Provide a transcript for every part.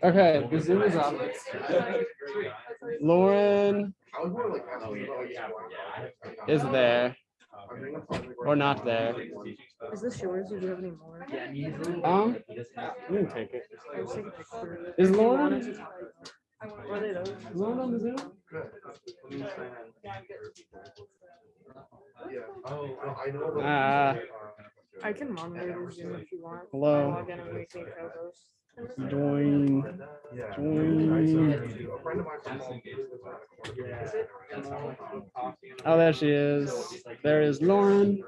Okay, the Zoom is up. Lauren is there or not there. Is this yours? Do you have any more? You can take it. I'll just take a picture of it. Is Lauren? Are they those? Is Lauren on the Zoom? I can monitor the Zoom if you want. Hello. Log in and make me co-host. Join. Oh, there she is. There is Lauren.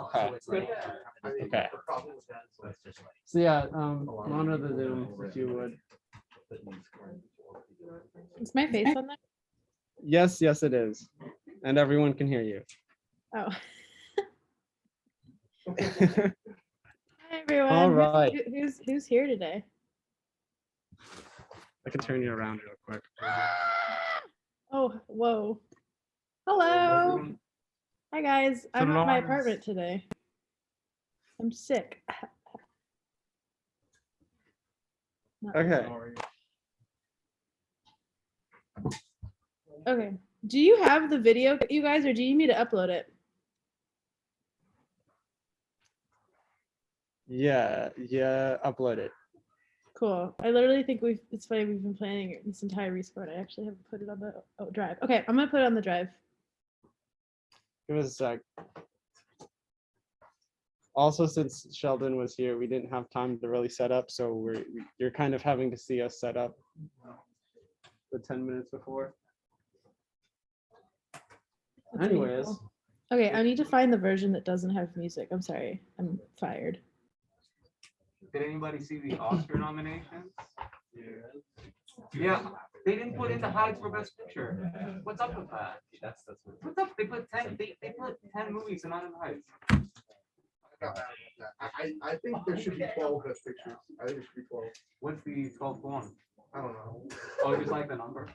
Okay. Okay. So yeah, monitor the Zoom if you would. Is my face on there? Yes, yes, it is, and everyone can hear you. Oh. Hi everyone. All right. Who's here today? I can turn you around real quick. Oh, whoa. Hello. Hi guys. I'm at my apartment today. I'm sick. Okay. Okay. Do you have the video, you guys, or do you need me to upload it? Yeah, upload it. Cool. I literally think it's funny, we've been planning this entire rescore. I actually haven't put it on the drive. Okay, I'm gonna put it on the drive. Give us a sec. Also, since Sheldon was here, we didn't have time to really set up, so you're kind of having to see us set up the 10 minutes before. That's Anyways. cool. Okay, I need to find the version that doesn't have music. I'm sorry. I'm fired. Did anybody see the Oscar nominations? Yeah, they didn't put in the highs for Best Picture. What's up with that? What's up? They put 10. They put 10 movies and not in highs. I think there should be 12 Best Pictures. I think it should be 12. What's the 12th one? I don't know. Oh, you just like the number?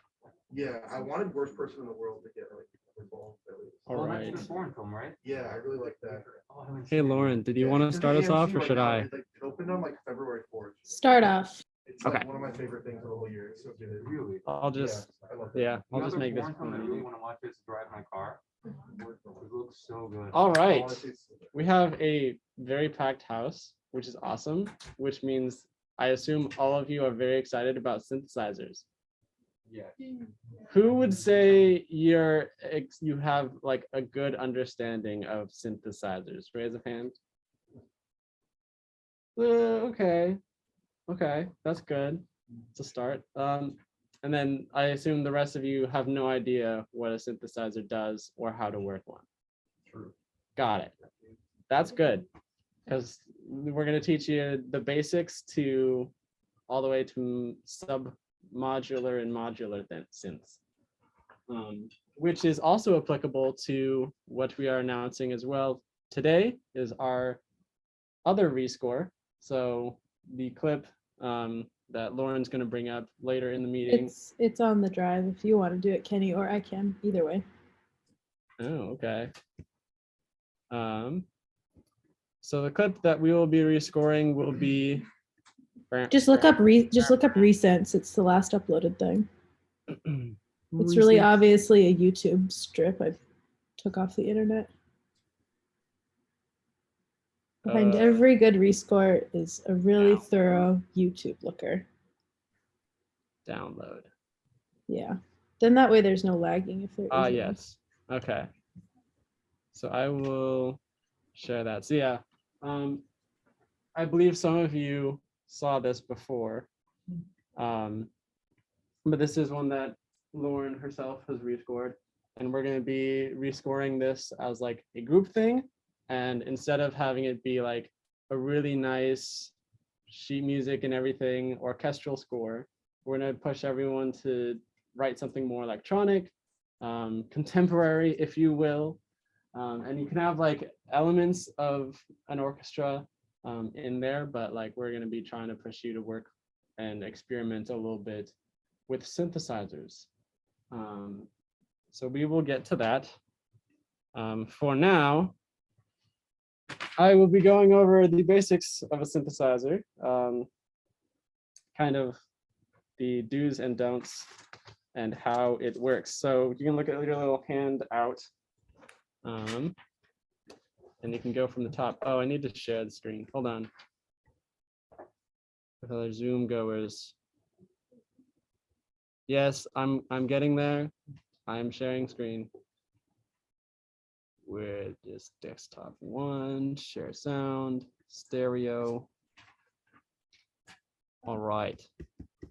Yeah, I wanted Worst Person in the World to get like involved at least. All Well, right. that's the foreign film, right? Yeah, I really like that. Oh, I haven't Hey, seen it. Lauren, did you want to start us off or should I? It opened on like February 4th. Start off. It's like Okay. one of my favorite things of the whole year. It's so good. Really? I'll just, I love it. yeah, I'll The just other make this foreign film that I fun. really want to watch is Drive My Car. It looks so good. All right. Honestly, it's- We have a very packed house, which is awesome, which means I assume all of you are very excited about synthesizers. Yeah. Who would say you have like a good understanding of synthesizers? Raise a hand. Okay, that's good. It's a start. And then I assume the rest of you have no idea what a synthesizer does or how to work one. True. Got it. That's good, because we're going to teach you the basics to all the way to sub-modular and modular synths, which is also applicable to what we are announcing as well. Today is our other rescore. So the clip that Lauren's going to bring up later in the meeting. It's on the drive if you want to do it, Kenny, or I can. Either way. Oh, okay. So the clip that we will be rescoring will be. Just look up recents. It's the last uploaded thing. It's really obviously a YouTube strip I took off the internet. Behind every good rescore is a really thorough YouTube looker. Download. Yeah. Then that way there's no lagging if there is. Yes. Okay. So I will share that. So yeah, I believe some of you saw this before, but this is one that Lauren herself has rescored, and we're going to be rescoring this as like a group thing. And instead of having it be like a really nice sheet music and everything orchestral score, we're going to push everyone to write something more electronic, contemporary, if you will. And you can have like elements of an orchestra in there, but like we're going to be trying to push you to work and experiment a little bit with synthesizers. So we will get to that. For now, I will be going over the basics of a synthesizer, kind of the do's and don'ts and how it works. So you can look at your little handout, and you can go from the top. Oh, I need to share the screen. Hold on. With other Zoom goers. Yes, I'm getting there. I'm sharing screen. With this desktop 1, share sound, stereo. All right,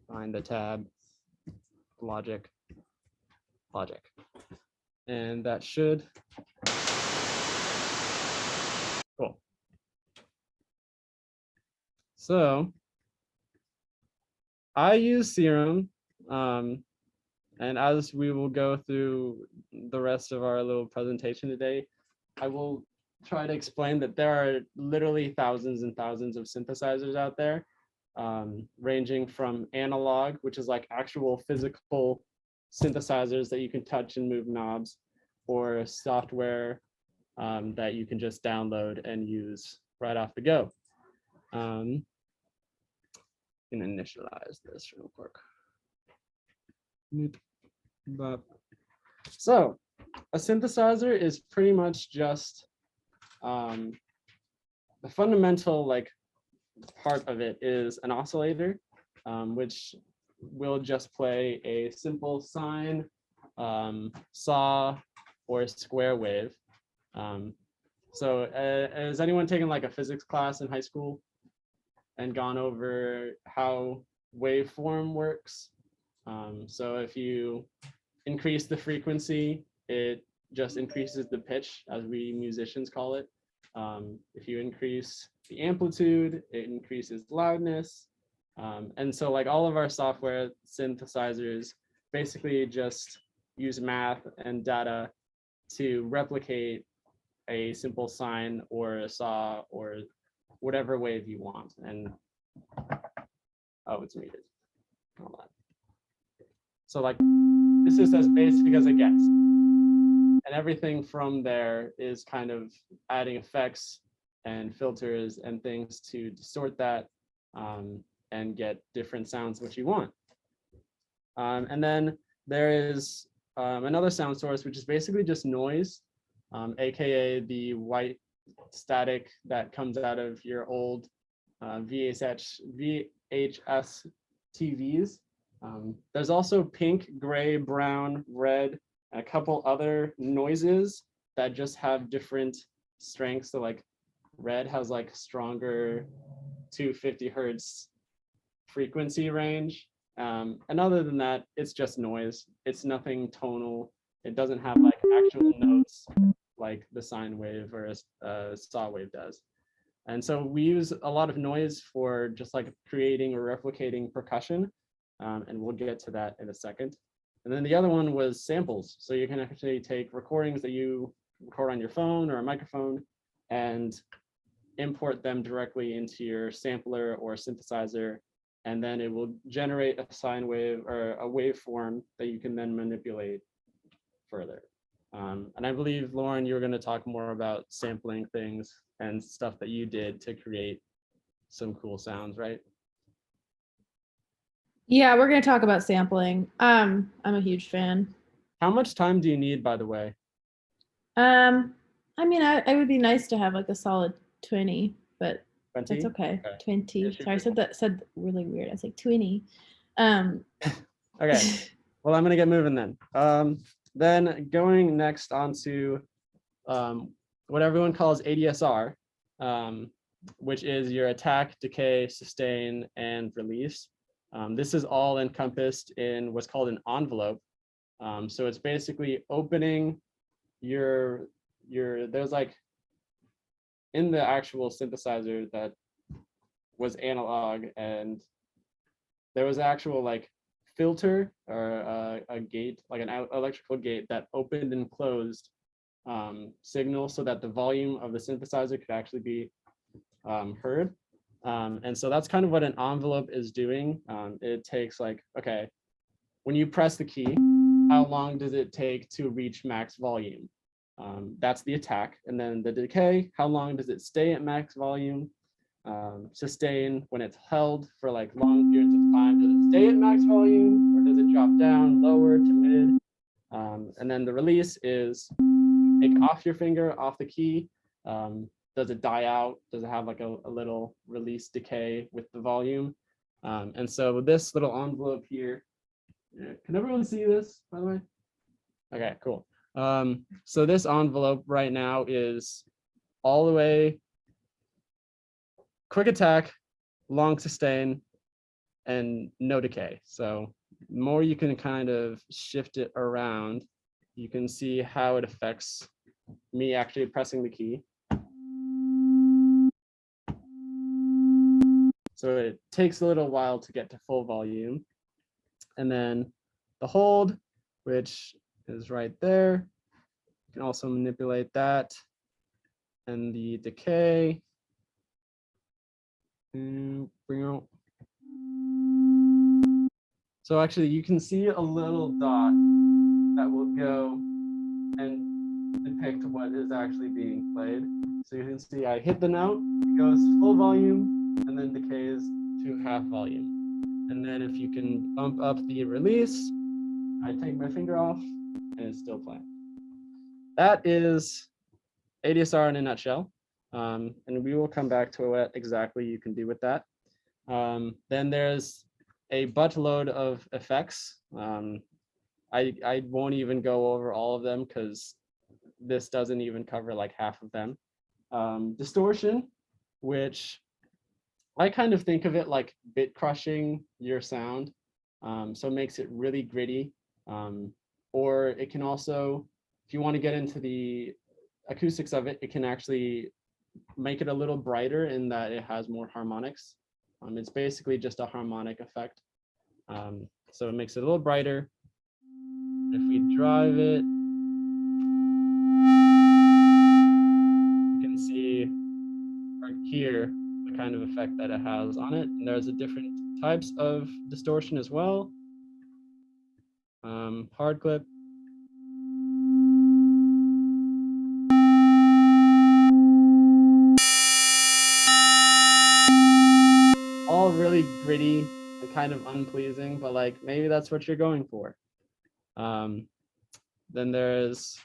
find the tab, logic, and that should, cool. So I use Serum, and as we will go through the rest of our little presentation today, I will try to explain that there are literally thousands and thousands of synthesizers out there, ranging from analog, which is like actual physical synthesizers that you can touch and move knobs, or software that you can just download and use right off the go. Can initialize this real quick. So a synthesizer is pretty much just the fundamental like part of it is an oscillator, which will just play a simple sine, saw, or square wave. So has anyone taken like a physics class in high school and gone over how waveform works? So if you increase the frequency, it just increases the pitch, as we musicians call it. If you increase the amplitude, it increases loudness. And so like all of our software synthesizers basically just use math and data to replicate a simple sine or a saw or whatever wave you want. And oh, it's muted. Hold on. So like this is as basic as it gets. And everything from there is kind of adding effects and filters and things to distort that and get different sounds which you want. And then there is another sound source, which is basically just noise, aka the white static that comes out of your old VHS TVs. There's also pink, gray, brown, red, and a couple other noises that just have different strengths. So like red has like stronger 250 hertz frequency range. And other than that, it's just noise. It's nothing tonal. It doesn't have like actual notes like the sine wave or a saw wave does. And so we use a lot of noise for just like creating or replicating percussion. And we'll get to that in a second. And then the other one was samples. So you can actually take recordings that you record on your phone or a microphone and import them directly into your sampler or synthesizer. And then it will generate a sine wave or a waveform that you can then manipulate further. And I believe, Lauren, you were going to talk more about sampling things and stuff that you did to create some cool sounds, right? Yeah, we're going to talk about sampling. I'm a huge fan. How much time do you need, by the way? I mean, I would be nice to have like a solid 20, but 20? that's okay. Okay. 20. Yeah, Sorry, I said really weird. I was like 20. Okay. Well, I'm going to get moving then. Then going next on to what everyone calls ADSR, which is your attack, decay, sustain, and release. This is all encompassed in what's called an envelope. So it's basically opening your there's like in the actual synthesizer that was analog, and there was actual like filter or a gate, like an electrical gate that opened and closed signal so that the volume of the synthesizer could actually be heard. And so that's kind of what an envelope is doing. It takes like, okay, when you press the key, how long does it take to reach max volume? That's the attack. And then the decay, how long does it stay at max volume? Sustain, when it's held for like long periods of time, does it stay at max volume or does it drop down lower to mid? And then the release is take off your finger off the key. Does it die out? Does it have like a little release decay with the volume? And so this little envelope here, can everyone see this, by the way? Okay, cool. So this envelope right now is all the way quick attack, long sustain, and no decay. So the more you can kind of shift it around, you can see how it affects me actually pressing the key. So it takes a little while to get to full volume. And then the hold, which is right there. You can also manipulate that. And the decay. So actually you can see a little dot that will go and depict what is actually being played. So you can see I hit the note, it goes full volume, and then decays to half volume. And then if you can bump up the release, I take my finger off and it's still playing. That is ADSR in a nutshell. And we will come back to what exactly you can do with that. Then there's a buttload of effects. I won't even go over all of them because this doesn't even cover like half of them. Distortion, which I kind of think of it like bit crushing your sound. So it makes it really gritty. Or it can also, if you want to get into the acoustics of it, it can actually make it a little brighter in that it has more harmonics. It's basically just a harmonic effect. So it makes it a little brighter. If we drive it, you can see or hear the kind of effect that it has on it. And there's a different types of distortion as well. Hard clip. All really gritty and kind of unpleasing, but like maybe that's what you're going for. Then there's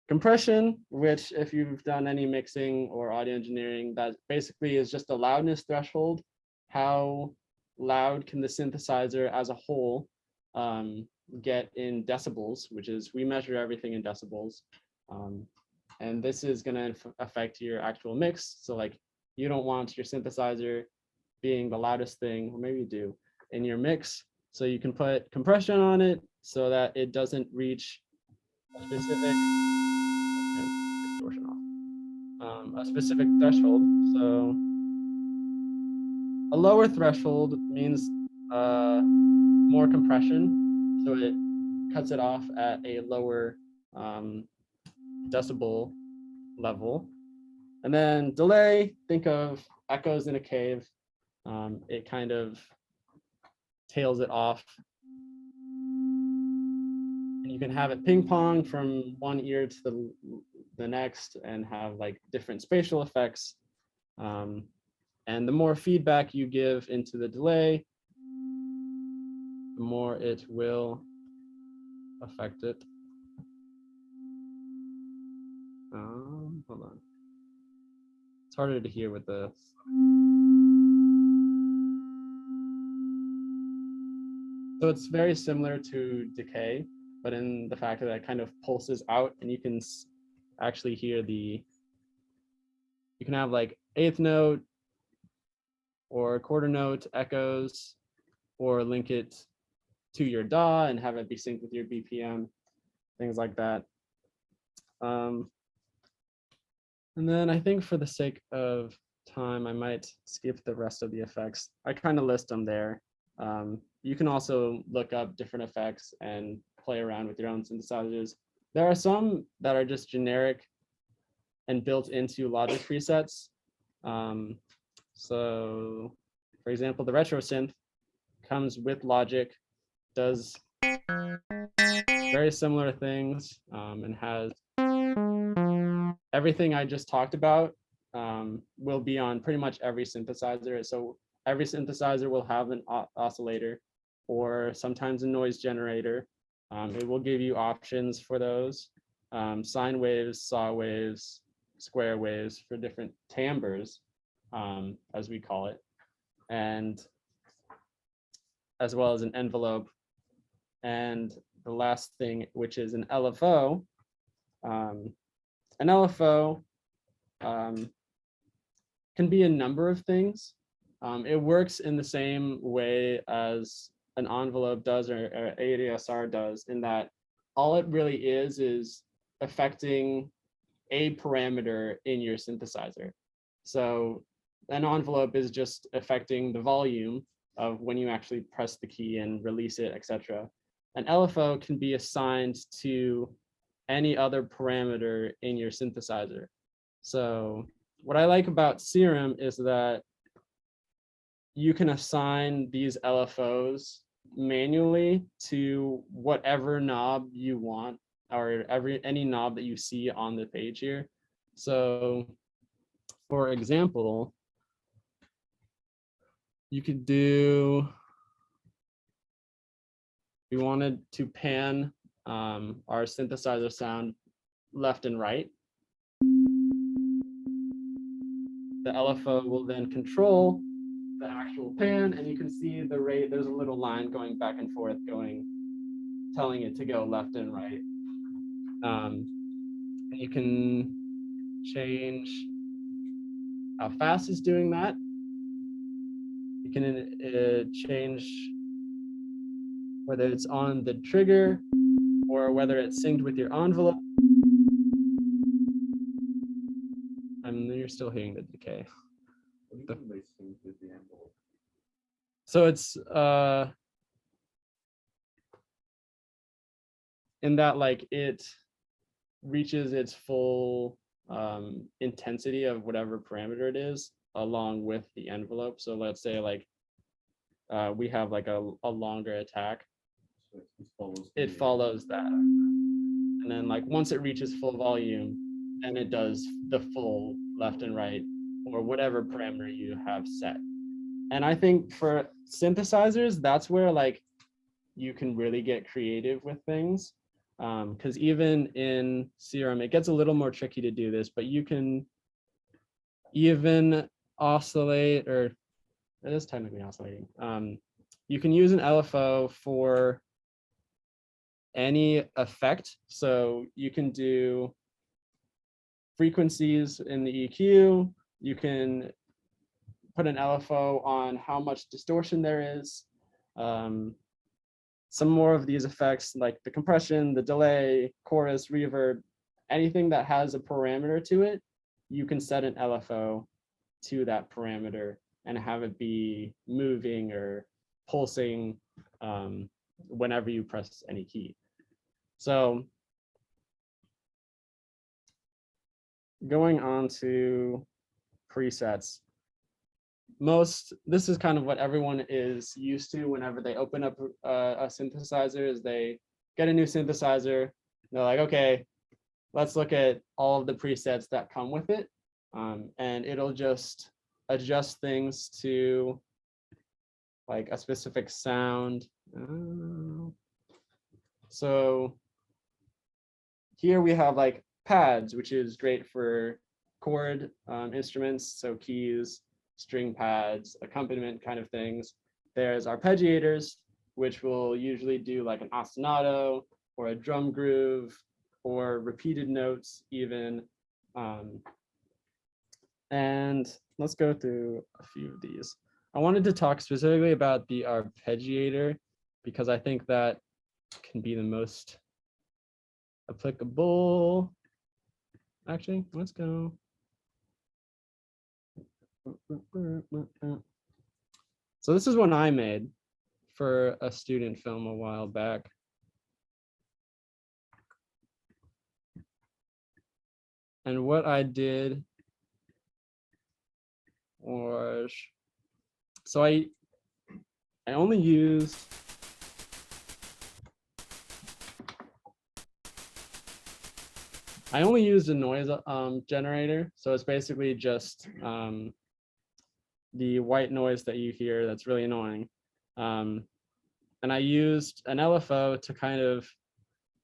compression, which if you've done any mixing or audio engineering, that basically is just a loudness threshold. How loud can the synthesizer as a whole get in decibels, which is we measure everything in decibels. And this is going to affect your actual mix. So like you don't want your synthesizer being the loudest thing, or maybe you do, in your mix. So you can put compression on it so that it doesn't reach a specific distortion off, a specific threshold. So a lower threshold means more compression, so it cuts it off at a lower decibel level. And then delay, think of echoes in a cave. It kind of tails it off. And you can have it ping pong from one ear to the next and have like different spatial effects. And the more feedback you give into the delay, the more it will affect it. Hold on. It's harder to hear with the. So it's very similar to decay, but in the fact that it kind of pulses out, and you can actually hear you can have like eighth note or quarter note echoes, or link it to your DAW and have it be synced with your BPM, things like that. And then I think for the sake of time, I might skip the rest of the effects. I kind of list them there. You can also look up different effects and play around with your own synthesizers. There are some that are just generic and built into Logic presets. So for example, the retro synth comes with Logic, does very similar things, and has everything I just talked about will be on pretty much every synthesizer. So every synthesizer will have an oscillator or sometimes a noise generator. It will give you options for those, sine waves, saw waves, square waves for different timbres, as we call it, and as well as an envelope. And the last thing, which is an LFO. An LFO can be a number of things. It works in the same way as an envelope does or ADSR does, in that all it really is affecting a parameter in your synthesizer. So an envelope is just affecting the volume of when you actually press the key and release it, etc. An LFO can be assigned to any other parameter in your synthesizer. So what I like about Serum is that you can assign these LFOs manually to whatever knob you want, or any knob that you see on the page here. So for example, you could do, we wanted to pan our synthesizer sound left and right. The LFO will then control the actual pan, and you can see the rate. There's a little line going back and forth, telling it to go left and right. And you can change how fast it's doing that. You can change whether it's on the trigger or whether it's synced with your envelope. You're still hearing the decay. So it's in that, like, it reaches its full intensity of whatever parameter it is along with the envelope. So let's say like we have like a longer attack. It follows that. And then like once it reaches full volume, then it does the full left and right or whatever parameter you have set. And I think for synthesizers, that's where like you can really get creative with things. Because even in Serum, it gets a little more tricky to do this, but you can even oscillate, or it is technically oscillating. You can use an LFO for any effect. So you can do frequencies in the EQ. You can put an LFO on how much distortion there is. Some more of these effects like the compression, the delay, chorus, reverb, anything that has a parameter to it, you can set an LFO to that parameter and have it be moving or pulsing whenever you press any key. So going on to presets. This is kind of what everyone is used to whenever they open up a synthesizer, is they get a new synthesizer. They're like, okay, let's look at all of the presets that come with it. And it'll just adjust things to like a specific sound. So here we have like pads, which is great for chord instruments, so keys, string pads, accompaniment kind of things. There's arpeggiators, which will usually do like an ostinato or a drum groove or repeated notes even. And let's go through a few of these. I wanted to talk specifically about the arpeggiator because I think that can be the most applicable. Actually, let's go. So this is one I made for a student film a while back. And what I did was, so I only used a noise generator. So it's basically just the white noise that you hear that's really annoying. And I used an LFO to kind of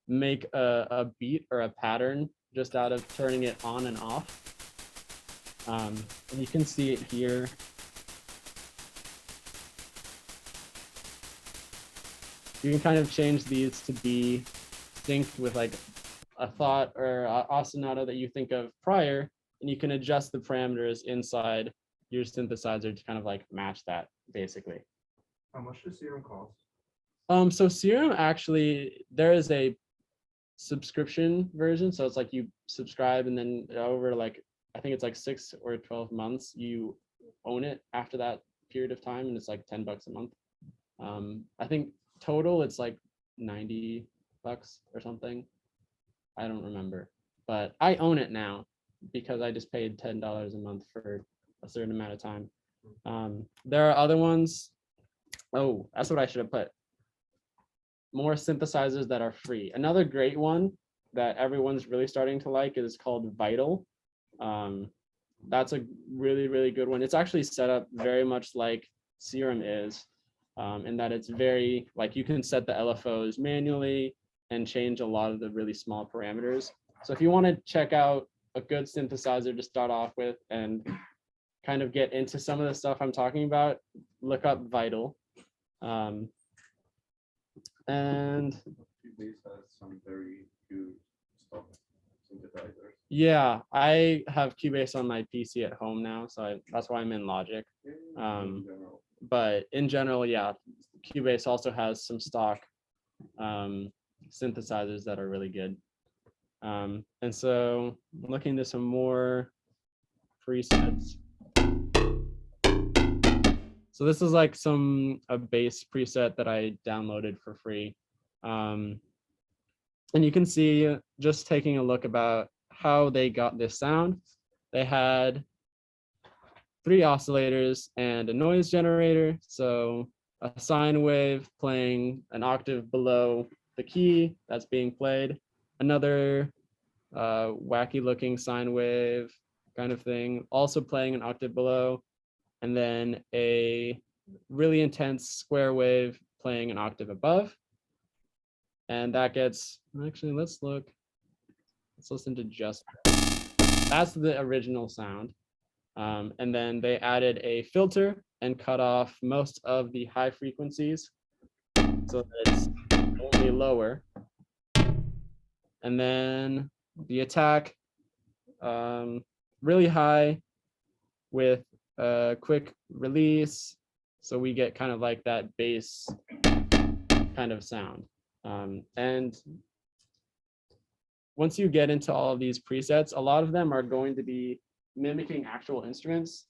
make a beat or a pattern just out of turning it on and off. And you can see it here. You can kind of change these to be synced with like a thought or a ostinato that you think of prior, and you can adjust the parameters inside your synthesizer to kind of like match that basically. How much does Serum cost? So Serum, actually, there is a subscription version. So it's like you subscribe and then over like, I think it's like 6 or 12 months, you own it after that period of time, and it's like $10 a month. I think total it's like $90 or something. I don't remember, but I own it now because I just paid $10 a month for a certain amount of time. There are other ones. Oh, that's what I should have put. More synthesizers that are free. Another great one that everyone's really starting to like is called Vital. That's a really, really good one. It's actually set up very much like Serum is, in that it's very, like you can set the LFOs manually and change a lot of the really small parameters. So if you want to check out a good synthesizer to start off with and kind of get into some of the stuff I'm talking about, look up Vital. And Cubase has some very good stuff, synthesizers. yeah, I have Cubase on my PC at home now, so that's why I'm in Logic. In general. But in general, yeah, Cubase also has some stock synthesizers that are really good. And so I'm looking to some more presets. So this is like a bass preset that I downloaded for free. And you can see, just taking a look about how they got this sound. They had 3 oscillators and a noise generator. So a sine wave playing an octave below the key that's being played. Another wacky looking sine wave kind of thing, also playing an octave below. And then a really intense square wave playing an octave above. And that gets, actually, let's listen to just, that's the original sound. And then they added a filter and cut off most of the high frequencies so that it's only lower. And then the attack, really high with a quick release. So we get kind of like that bass kind of sound. And once you get into all of these presets, a lot of them are going to be mimicking actual instruments.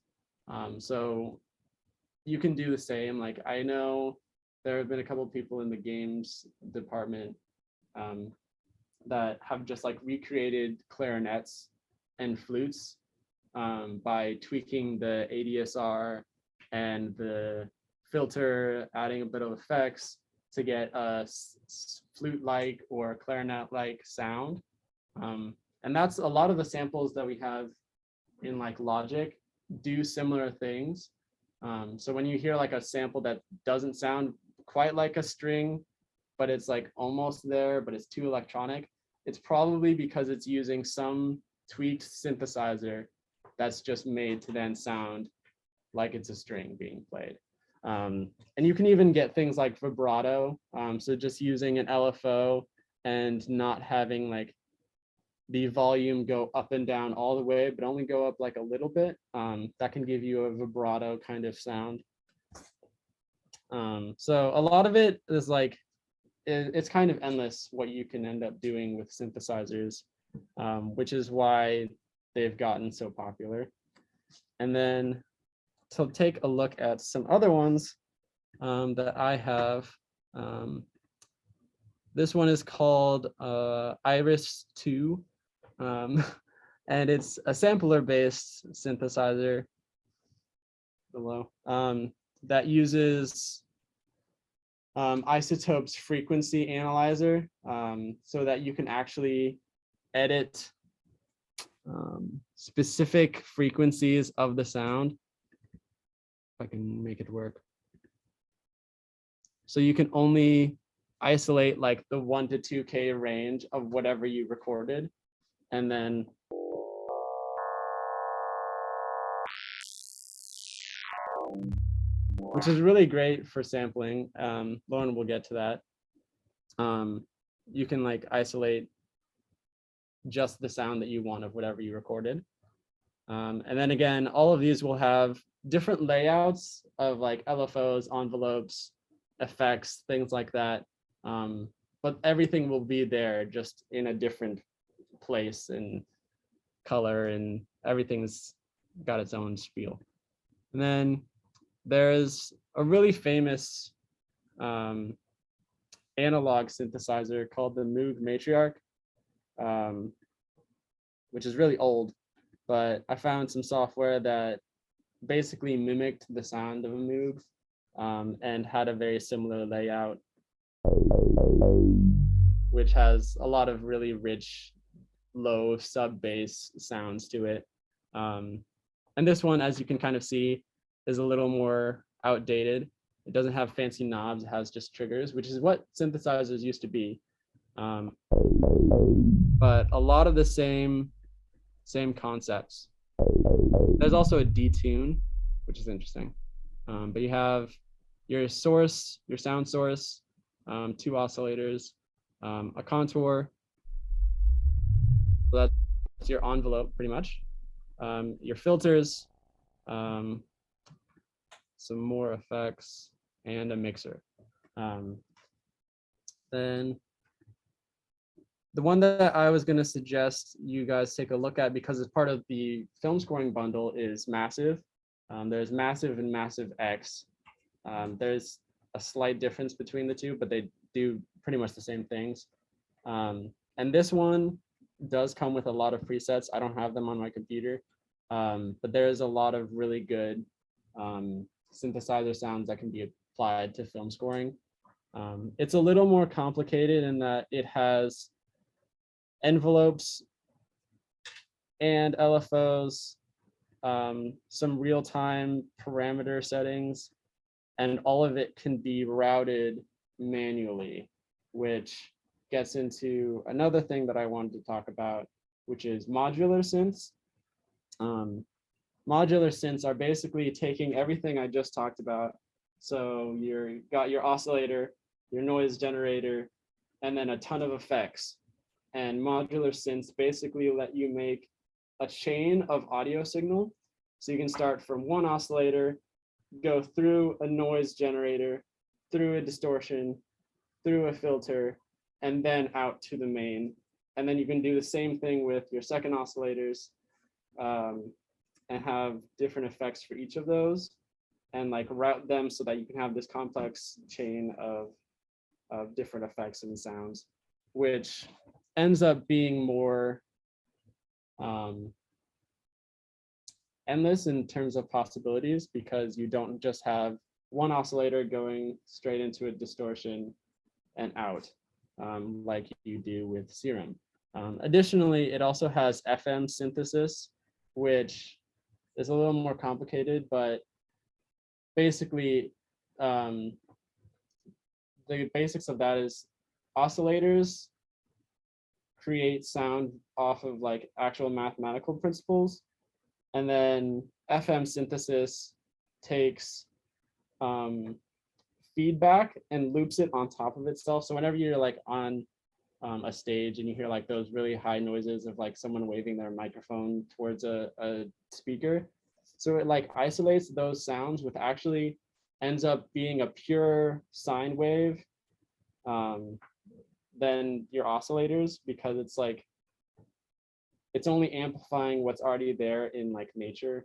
So you can do the same. Like I know there have been a couple of people in the games department that have just like recreated clarinets and flutes by tweaking the ADSR and the filter, adding a bit of effects to get a flute-like or clarinet-like sound. And that's a lot of the samples that we have in like Logic do similar things. So when you hear like a sample that doesn't sound quite like a string, but it's like almost there, but it's too electronic, it's probably because it's using some tweaked synthesizer that's just made to then sound like it's a string being played. And you can even get things like vibrato. So just using an LFO and not having like the volume go up and down all the way, but only go up like a little bit. That can give you a vibrato kind of sound. So a lot of it is like, it's kind of endless what you can end up doing with synthesizers, which is why they've gotten so popular. And then to take a look at some other ones that I have. This one is called Iris 2. And it's a sampler-based synthesizer below that uses Isotope's frequency analyzer so that you can actually edit specific frequencies of the sound. If I can make it work. So you can only isolate like the 1 to 2K range of whatever you recorded, and then which is really great for sampling. Lauren will get to that. You can like isolate just the sound that you want of whatever you recorded. And then again, all of these will have different layouts of like LFOs, envelopes, effects, things like that. But everything will be there just in a different place and color, and everything's got its own spiel. And then there's a really famous analog synthesizer called the Moog Matriarch, which is really old, but I found some software that basically mimicked the sound of a Moog and had a very similar layout, which has a lot of really rich, low sub-bass sounds to it. And this one, as you can kind of see, is a little more outdated. It doesn't have fancy knobs, it has just triggers, which is what synthesizers used to be. But a lot of the same concepts. There's also a detune, which is interesting. But you have your source, your sound source, 2 oscillators, a contour. So that's your envelope pretty much. Your filters, some more effects, and a mixer. Then the one that I was going to suggest you guys take a look at, because it's part of the film scoring bundle, is Massive. There's Massive and Massive X. There's a slight difference between the two, but they do pretty much the same things. And this one does come with a lot of presets. I don't have them on my computer, but there's a lot of really good synthesizer sounds that can be applied to film scoring. It's a little more complicated in that it has envelopes and LFOs, some real-time parameter settings, and all of it can be routed manually, which gets into another thing that I wanted to talk about, which is modular synths. Modular synths are basically taking everything I just talked about. So you got your oscillator, your noise generator, and then a ton of effects. And modular synths basically let you make a chain of audio signal. So you can start from one oscillator, go through a noise generator, through a distortion, through a filter, and then out to the main. And then you can do the same thing with your second oscillators and have different effects for each of those, and like route them so that you can have this complex chain of different effects and sounds, which ends up being more endless in terms of possibilities, because you don't just have one oscillator going straight into a distortion and out like you do with Serum. Additionally, it also has FM synthesis, which is a little more complicated, but basically the basics of that is oscillators create sound off of like actual mathematical principles, and then FM synthesis takes feedback and loops it on top of itself. So whenever you're like on a stage and you hear like those really high noises of like someone waving their microphone towards a speaker, so it like isolates those sounds, which actually ends up being a pure sine wave than your oscillators, because it's like it's only amplifying what's already there in like nature.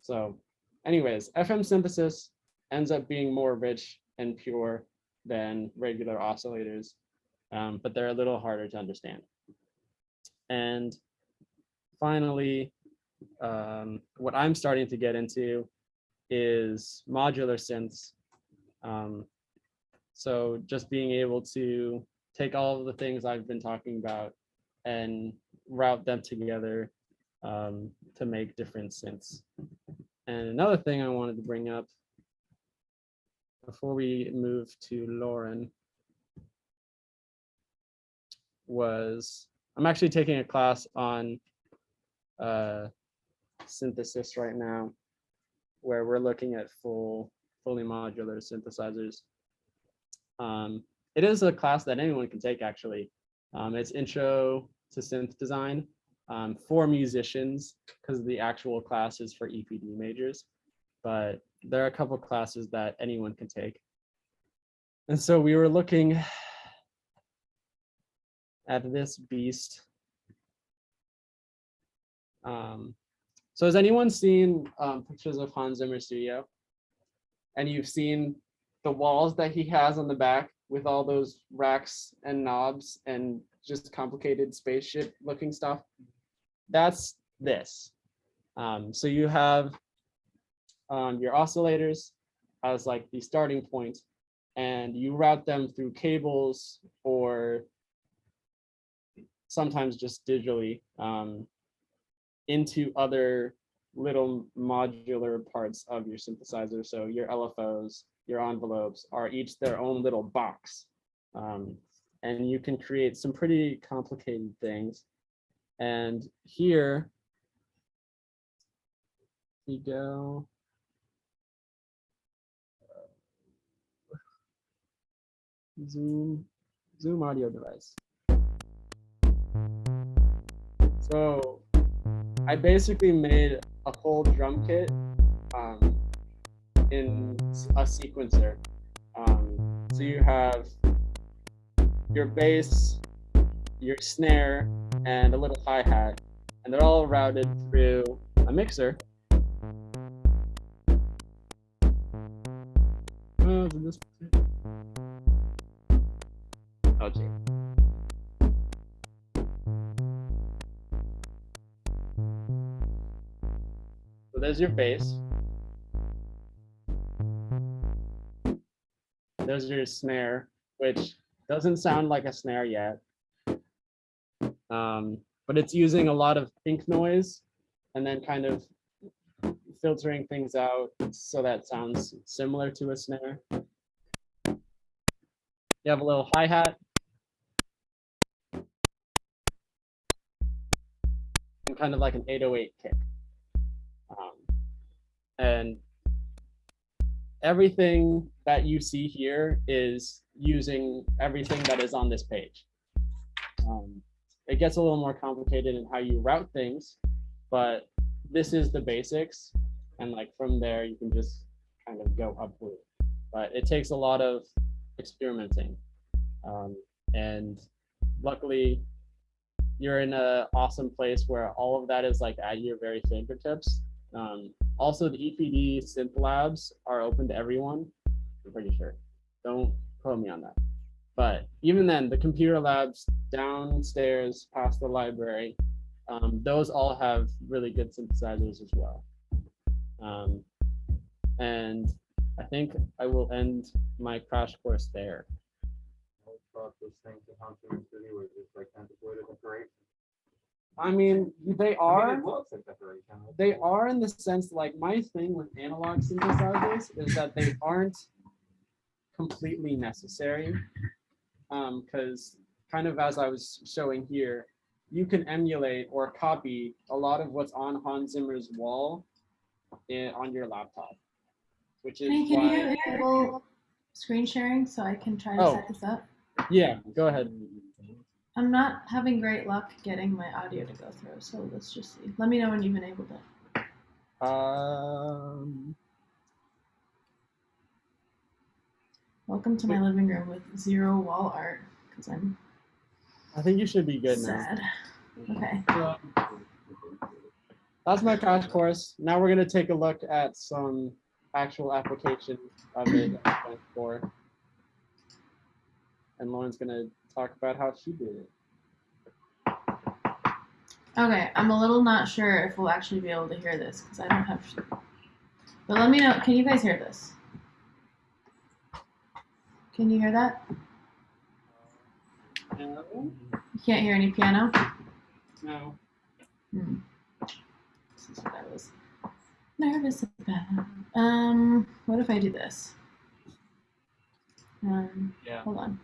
So anyways, FM synthesis ends up being more rich and pure than regular oscillators, but they're a little harder to understand. And finally, what I'm starting to get into is modular synths. So just being able to take all of the things I've been talking about and route them together to make different synths. And another thing I wanted to bring up before we move to Lauren was I'm actually taking a class on synthesis right now, where we're looking at fully modular synthesizers. It is a class that anyone can take, actually. It's Intro to Synth Design for musicians, because the actual class is for EPD majors. But there are a couple classes that anyone can take. And so we were looking at this beast. So has anyone seen pictures of Hans Zimmer's studio? And you've seen the walls that he has on the back with all those racks and knobs and just complicated spaceship looking stuff? That's this. So you have your oscillators as like the starting point, and you route them through cables or sometimes just digitally into other little modular parts of your synthesizer. So your LFOs, your envelopes are each their own little box. And you can create some pretty complicated things. And here you go. Zoom audio device. So I basically made a whole drum kit in a sequencer. So you have your bass, your snare, and a little hi-hat, and they're all routed through a mixer. Oh, gee. So there's your bass. There's your snare, which doesn't sound like a snare yet. But it's using a lot of pink noise and then kind of filtering things out so that sounds similar to a snare. You have a little hi-hat. And kind of like an 808 kick. And everything that you see here is using everything that is on this page. It gets a little more complicated in how you route things, but this is the basics. And like from there, you can just kind of go upward. But it takes a lot of experimenting. And luckily, you're in an awesome place where all of that is like at your very fingertips. Also, the EPD synth labs are open to everyone. I'm pretty sure. Don't quote me on that. But even then, the computer labs downstairs past the library, those all have really good synthesizers as well. And I think I will end my crash course there. I mean, they are. It looks like decoration. They are in the sense, like, my thing with analog synthesizers is that they aren't completely necessary. Because kind of as I was showing here, you can emulate or copy a lot of what's on Hans Zimmer's wall on your laptop, which is Can why. you enable screen sharing so I can try to Oh. set this up? Yeah, go ahead. I'm not having great luck getting my audio to go through, so let's just see. Let me know when you've enabled it. Welcome to my living room with 0 wall art, because I'm I think you should be good sad. Okay. now. That's my crash course. Now we're going to take a look at some actual application of it for. And Lauren's going to talk about how she did it. Okay, I'm a little not sure if we'll actually be able to hear this because I don't have. But let me know. Can you guys hear this? Can you hear that? No. You can't hear any piano? No. This is what I was nervous about. What if I do this? Yeah. Hold on.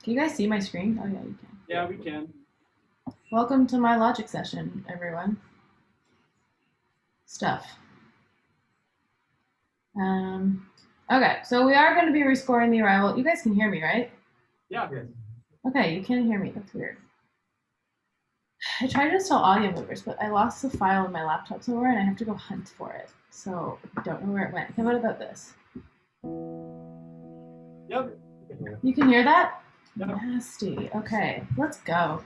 Can you guys see my screen? Oh yeah, you can. Yeah, we can. Welcome to my Logic session, everyone. Stuff. Okay, so we are going to be rescoring the arrival. You guys can hear me, right? Yeah. Okay, you can hear me. That's weird. I tried to install audio movers, but I lost the file in my laptop somewhere and I have to go hunt for it. So I don't know where it went. What about this? Yep. You can hear that? Yep. Nasty. Okay, let's go.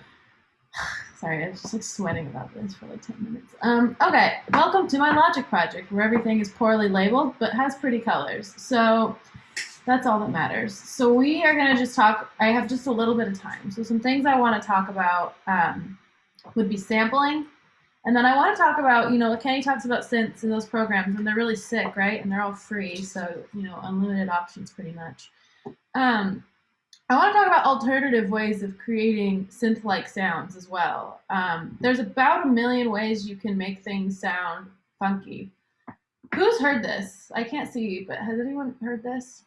Sorry, I was just like sweating about this for like 10 minutes. Okay, welcome to my Logic project where everything is poorly labeled but has pretty colors. So that's all that matters. So we are gonna just talk, I have just a little bit of time. So some things I wanna talk about would be sampling. And then I wanna talk about, you know, Kenny talks about synths and those programs and they're really sick, right? And they're all free, so, you know, unlimited options pretty much. I want to talk about alternative ways of creating synth-like sounds as well. There's about 1 million ways you can make things sound funky. Who's heard this? I can't see, but has anyone heard this?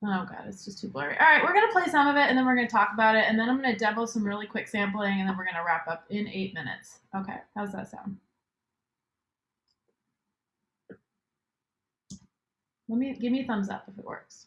Oh god, it's just too blurry. All right, we're going to play some of it, and then we're going to talk about it, and then I'm going to demo some really quick sampling, and then we're going to wrap up in 8 minutes. Okay, how's that sound? Give me a thumbs up if it works.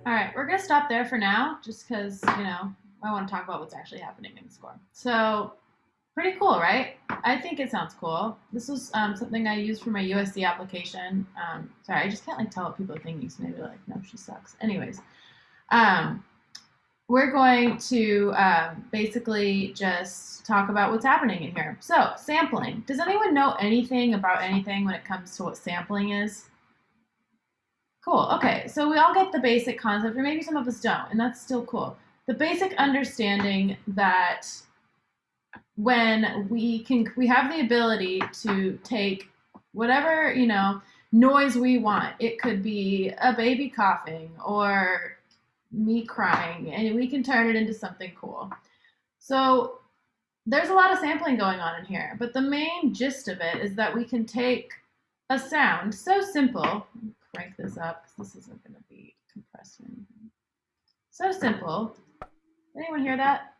All right, we're going to stop there for now, just because, you know, I want to talk about what's actually happening in the score. So, pretty cool, right? I think it sounds cool. This was something I used for my USC application. Sorry, I just can't, like, tell what people are thinking, so maybe like, no, she sucks. Anyways, we're going to basically just talk about what's happening in here. So, sampling. Does anyone know anything about anything when it comes to what sampling is? Cool. Okay, so we all get the basic concept, or maybe some of us don't, and that's still cool. The basic understanding that when we have the ability to take whatever, you know, noise we want. It could be a baby coughing or me crying, and we can turn it into something cool. So there's a lot of sampling going on in here, but the main gist of it is that we can take a sound so simple. Crank this up because this isn't going to be compressed or anything. So simple. Anyone hear that?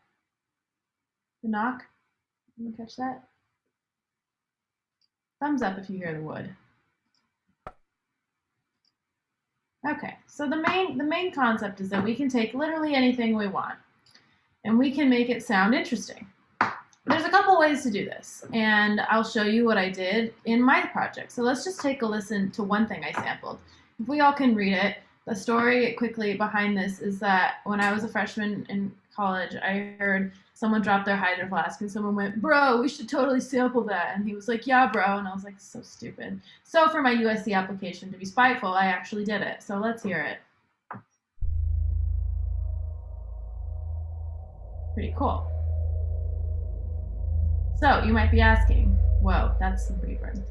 The knock? Anyone catch that? Thumbs up if you hear the wood. Okay, so the main concept is that we can take literally anything we want and we can make it sound interesting. There's a couple ways to do this, and I'll show you what I did in my project. So let's just take a listen to one thing I sampled. If we all can read it, the story quickly behind this is that when I was a freshman in college, I heard someone drop their Hydro Flask and someone went, "Bro, we should totally sample that." And he was like, "Yeah, bro." And I was like, so stupid. So for my USC application, to be spiteful, I actually did it. So let's hear it. Pretty cool. So you might be asking, whoa, that's some reverb.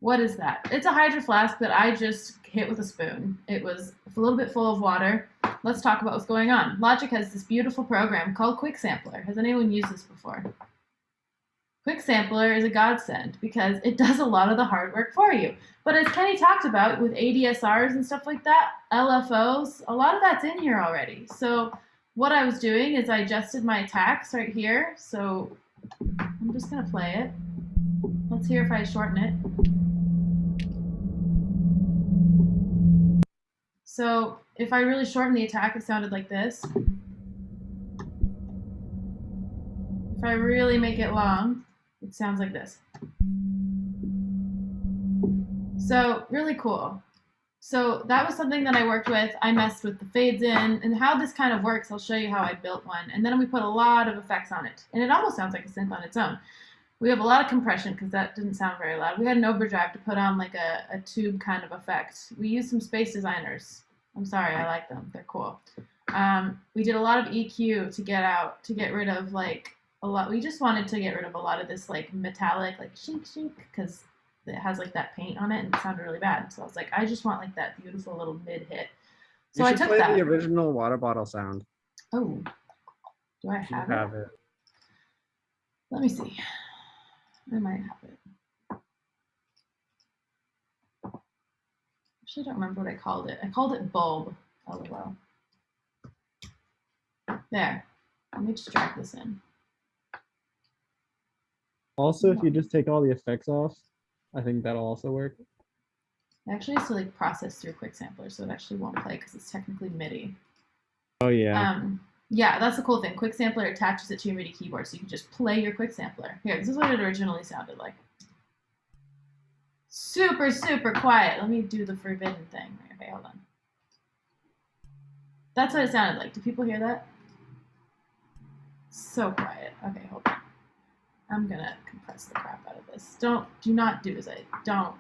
What is that? It's a Hydro Flask that I just hit with a spoon. It was a little bit full of water. Let's talk about what's going on. Logic has this beautiful program called Quick Sampler. Has anyone used this before? Quick Sampler is a godsend because it does a lot of the hard work for you. But as Kenny talked about with ADSRs and stuff like that, LFOs, a lot of that's in here already. So what I was doing is I adjusted my attacks right here. So I'm just going to play it. Let's hear if I shorten it. So if I really shorten the attack, it sounded like this. If I really make it long, it sounds like this. So really cool. So that was something that I worked with. I messed with the fades in, and how this kind of works, I'll show you how I built one. And then we put a lot of effects on it. And it almost sounds like a synth on its own. We have a lot of compression because that didn't sound very loud. We had an overdrive to put on like a tube kind of effect. We used some Space Designers. I'm sorry, I like them. They're cool. We did a lot of EQ to get rid of like a lot. We just wanted to get rid of a lot of this like metallic, like shink shink, because it has like that paint on it and it sounded really bad. So I was like, I just want like that beautiful little mid hit. So I took play that. the original water bottle sound. Oh, do I have it? Let me see. I might have it. Actually, I don't remember what I called it. I called it bulb. LOL. There. Let me just drag this in. Also, if you just take all the effects off, I think that'll also work. It actually has to like process through Quick Sampler, so it actually won't play because it's technically MIDI. Oh yeah. Yeah, that's the cool thing. Quick Sampler attaches it to your MIDI keyboard, so you can just play your Quick Sampler. Here, this is what it originally sounded like. Super, super quiet. Let me do the forbidden thing. Okay, hold on. That's what it sounded like. Do people hear that? So quiet. Okay, hold on. I'm gonna compress the crap out of this. Do not do as I don't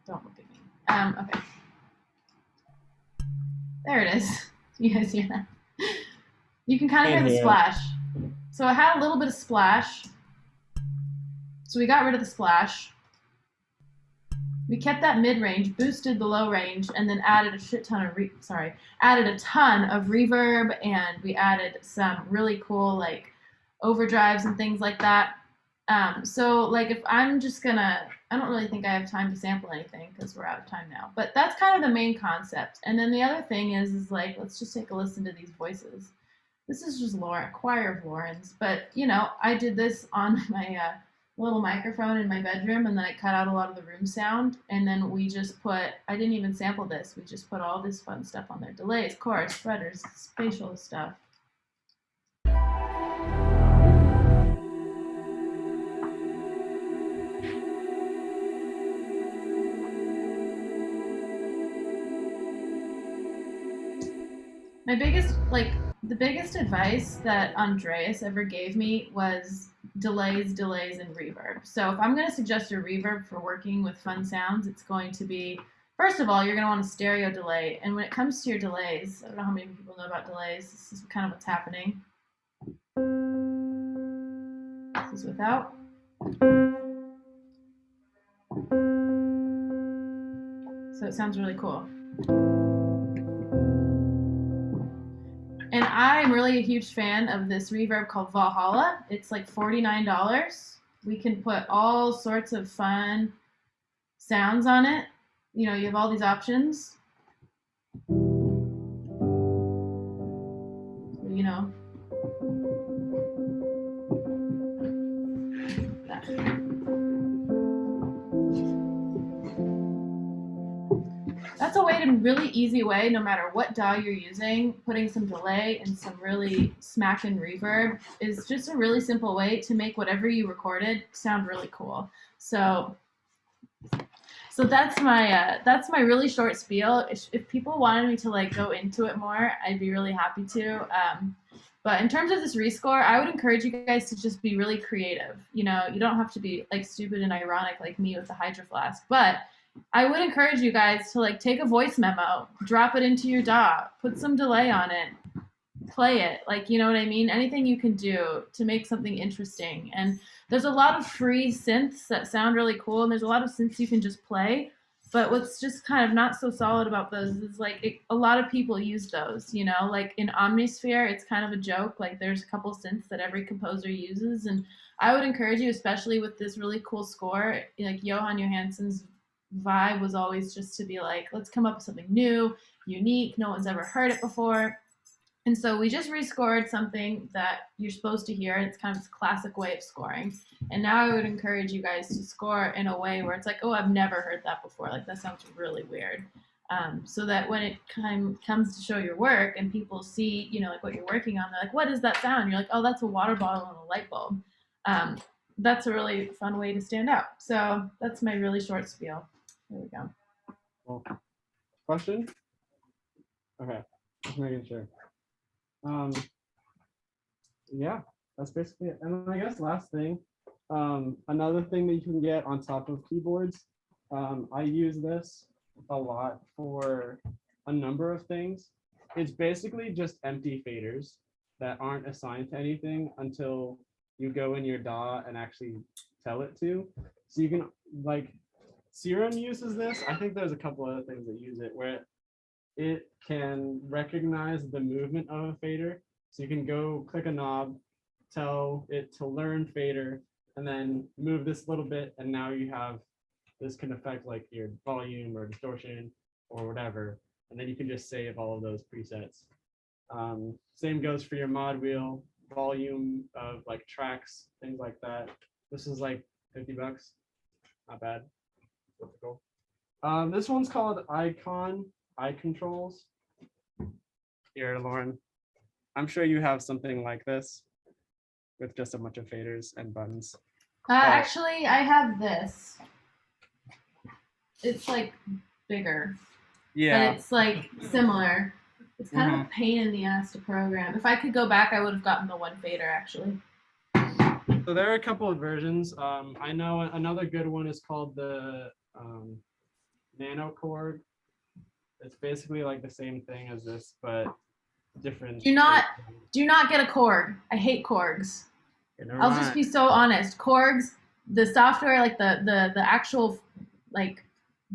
look at me. Okay. There it is. You guys hear that? You can kind of hear the splash. So it had a little bit of splash. So we got rid of the splash. We kept that mid-range, boosted the low range, and then added a shit ton of added a ton of reverb, and we added some really cool like overdrives and things like that. So like if I'm just gonna, I don't really think I have time to sample anything because we're out of time now, but that's kind of the main concept. And then the other thing is like, let's just take a listen to these voices. This is just Lauren, a choir of Lauren's, but you know, I did this on my little microphone in my bedroom, and then I cut out a lot of the room sound, and then we just put, I didn't even sample this, we just put all this fun stuff on there. Delays, chorus, spreaders, spatial stuff. The biggest advice that Andreas ever gave me was delays, and reverb. So if I'm going to suggest a reverb for working with fun sounds, it's going to be, first of all, you're going to want a stereo delay. And when it comes to your delays, I don't know how many people know about delays. This is kind of what's happening. This is without. So it sounds really cool. And I'm really a huge fan of this reverb called Valhalla. It's like $49. We can put all sorts of fun sounds on it. You know, you have all these options. You know. That's a way to a really easy way, no matter what DAW you're using, putting some delay and some really smacking reverb is just a really simple way to make whatever you recorded sound really cool. So that's my really short spiel. If people wanted me to like go into it more, I'd be really happy to. But in terms of this rescore, I would encourage you guys to just be really creative. You know, you don't have to be like stupid and ironic like me with the Hydro Flask, but I would encourage you guys to like take a voice memo, drop it into your DAW, put some delay on it, play it. Like, you know what I mean? Anything you can do to make something interesting. And there's a lot of free synths that sound really cool, and there's a lot of synths you can just play. But what's just kind of not so solid about those is like a lot of people use those, you know, like in Omnisphere, it's kind of a joke. Like there's a couple synths that every composer uses. And I would encourage you, especially with this really cool score, like Johan Johansson's vibe was always just to be like, let's come up with something new, unique, no one's ever heard it before. And so we just rescored something that you're supposed to hear. It's kind of this classic way of scoring. And now I would encourage you guys to score in a way where it's like, oh, I've never heard that before. Like that sounds really weird. So that when it comes to show your work and people see, you know, like what you're working on, they're like, what is that sound? You're like, oh, that's a water bottle and a light bulb. That's a really fun way to stand out. So that's my really short spiel. There we go. Cool. Question? Okay, just making sure. Yeah, that's basically it. And I guess last thing, another thing that you can get on top of keyboards, I use this a lot for a number of things. It's basically just empty faders that aren't assigned to anything until you go in your DAW and actually tell it to. So you can, like, Serum uses this. I think there's a couple other things that use it where it can recognize the movement of a fader. So you can go click a knob, tell it to learn fader, and then move this little bit. And now you have, this can affect like your volume or distortion or whatever. And then you can just save all of those presets. Same goes for your mod wheel, volume of like tracks, things like that. This is like $50, not bad. What's it called? This one's called Eye Controls. Here, Lauren, I'm sure you have something like this with just a bunch of faders and buttons. Actually, I have this. It's like bigger. Yeah. But it's like similar. It's kind of a pain in the ass to program. If I could go back, I would have gotten the one fader actually. So there are a couple of versions. I know another good one is called the Nano Chord. It's basically like the same thing as this, but different. Do not get a Korg. I hate Korgs. I'll just be so honest. Korgs, the software, like the actual like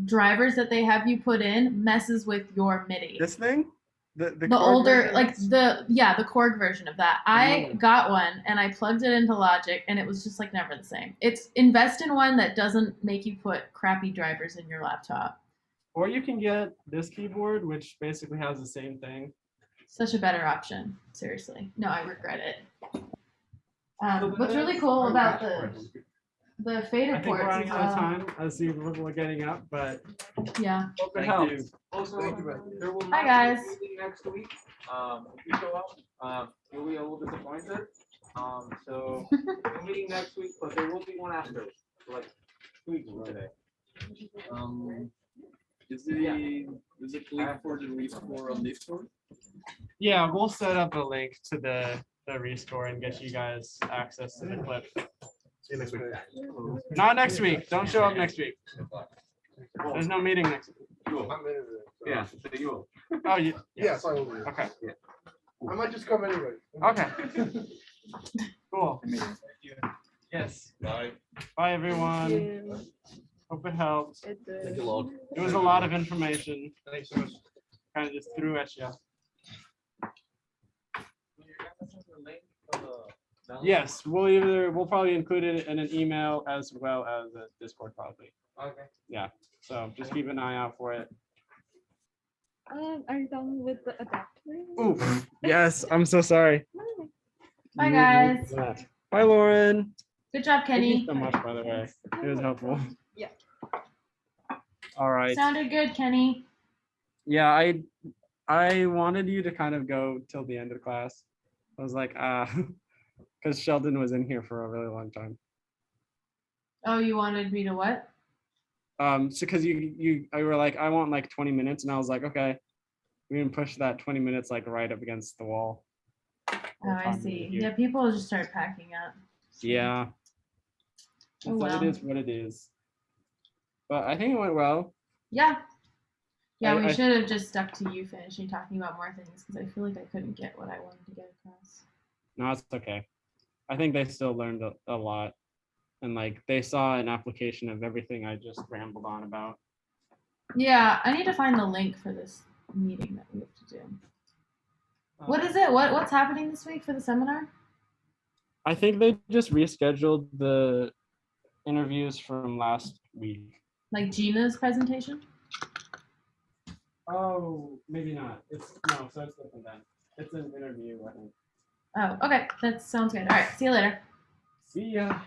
drivers that they have you put in messes with your MIDI. This thing? The older, like the Korg version of that. I got one and I plugged it into Logic and it was just like never the same. It's invest in one that doesn't make you put crappy drivers in your laptop. Or you can get this keyboard, which basically has the same thing. Such a better option. Seriously. No, I regret it. What's really cool about the fader I think ports we're running is, out of time as people are getting up, but yeah. hope it helps. Also, there will Hi, not guys. be a meeting next week. If you show up, you'll be a little disappointed. So no meeting next week, but there will be one after, like 2 weeks from today. Is the link for the rescore on Discord? Yeah, we'll set up a link to the rescore and get you guys access to the clip. See you next week. Not next week. Don't show up next week. There's no meeting next week. Yeah, so you will. Oh, you, Yes, I will. Be. okay. I might just come anyway. Okay. Cool. Yes. Bye. Bye, everyone. Hope it helped. It did. Thank you, Lord. It was a lot of information. Thanks so much. Kind of just threw at you. Yes, we'll probably include it in an email as well as a Discord probably. Okay. Yeah. So just keep an eye out for it. Are you done with the adapter? Ooh. Yes, I'm so sorry. Bye, guys. Bye, Lauren. Good job, Thank you Kenny. so much, by the way. It was helpful. Yeah. All right. Sounded good, Kenny. Yeah, I wanted you to kind of go till the end of the class. I was like, because Sheldon was in here for a really long time. Oh, you wanted me to what? So because you were like, I want like 20 minutes, and I was like, okay, we can push that 20 minutes like right up against the wall. Oh, I see. Yeah, people just start packing up. Yeah. Oh, So well. it is what it is. But I think it went well. Yeah. Yeah, we I- should have just stuck to you finishing talking about more things because I feel like I couldn't get what I wanted to get across. No, it's okay. I think they still learned a lot. And like they saw an application of everything I just rambled on about. Yeah, I need to find the link for this meeting that we have to do. What is it? What's happening this week for the seminar? I think they just rescheduled the interviews from last week. Like Gina's presentation? Oh, maybe not. So it's different then. It's an interview, I think. Oh, okay. That sounds good. All right. See you later. See ya.